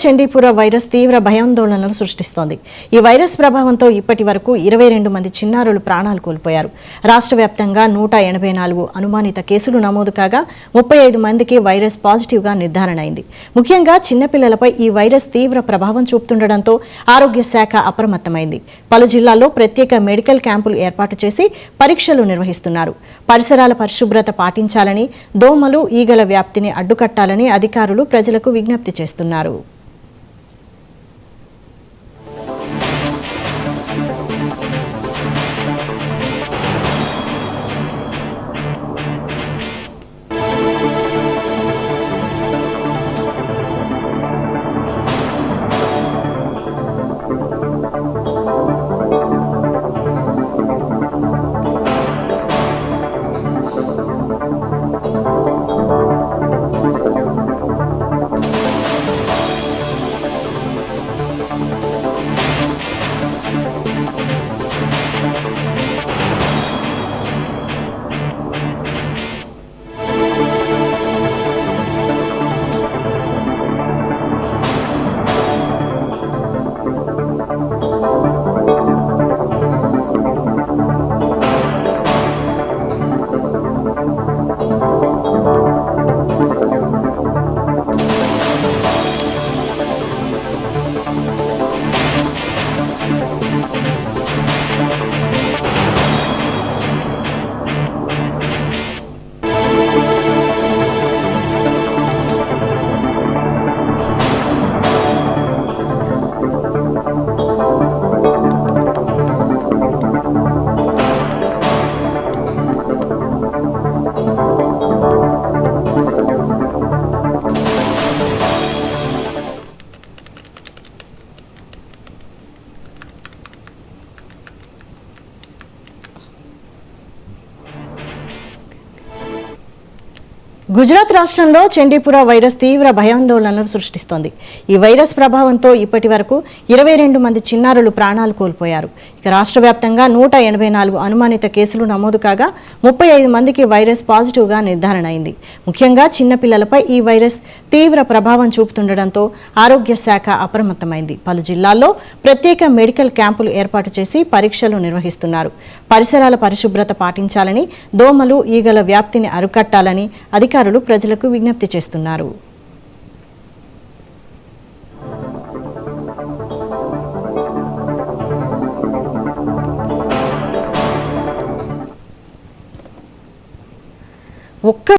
చండీపుర virus తీవ్ర భయాందోళనలు సృష్టిస్తోంది. ఈ వైరస్ ప్రభావంతో ఇప్పటి వరకు 22 మంది చిన్నారులు ప్రాణాలు కోల్పోయారు. రాష్ట్ర వ్యాప్తంగా 184 అనుమానిత కేసులు నమోదు కాగా 35 మందికి వైరస్ పాజిటివ్గా నిర్ధారణ అయింది. ముఖ్యంగా చిన్నపిల్లలపై ఈ వైరస్ తీవ్ర ప్రభావం చూపుతుండటంతో ఆరోగ్య శాఖ అప్రమత్తమైంది. పలు జిల్లాల్లో ప్రత్యేక మెడికల్ క్యాంపులు ఏర్పాటు చేసి పరీక్షలు నిర్వహిస్తున్నారు. పరిసరాల పరిశుభ్రత పాటించాలని, దోమలు, ఈగల వ్యాప్తిని అడ్డుకట్టాలని అధికారులు ప్రజలకు విజ్ఞప్తి చేస్తున్నారు. గుజరాత్ రాష్ట్రంలో చండీపుర వైరస్ తీవ్ర భయాందోళనలు సృష్టిస్తోంది. ఈ వైరస్ ప్రభావంతో ఇప్పటి వరకు 22 మంది చిన్నారులు ప్రాణాలు కోల్పోయారు. ఇక రాష్ట్ర వ్యాప్తంగా 184 అనుమానిత కేసులు నమోదు కాగా 35 మందికి వైరస్ పాజిటివ్గా నిర్ధారణ అయింది. ముఖ్యంగా చిన్నపిల్లలపై ఈ వైరస్ తీవ్ర ప్రభావం చూపుతుండటంతో ఆరోగ్య శాఖ అప్రమత్తమైంది. పలు జిల్లాల్లో ప్రత్యేక మెడికల్ క్యాంపులు ఏర్పాటు చేసి పరీక్షలు నిర్వహిస్తున్నారు. పరిసరాల పరిశుభ్రత పాటించాలని, దోమలు, ఈగల వ్యాప్తిని అరికట్టాలని అధికారులు ప్రజలకు విజ్ఞప్తి చేస్తున్నారు. ఒక్క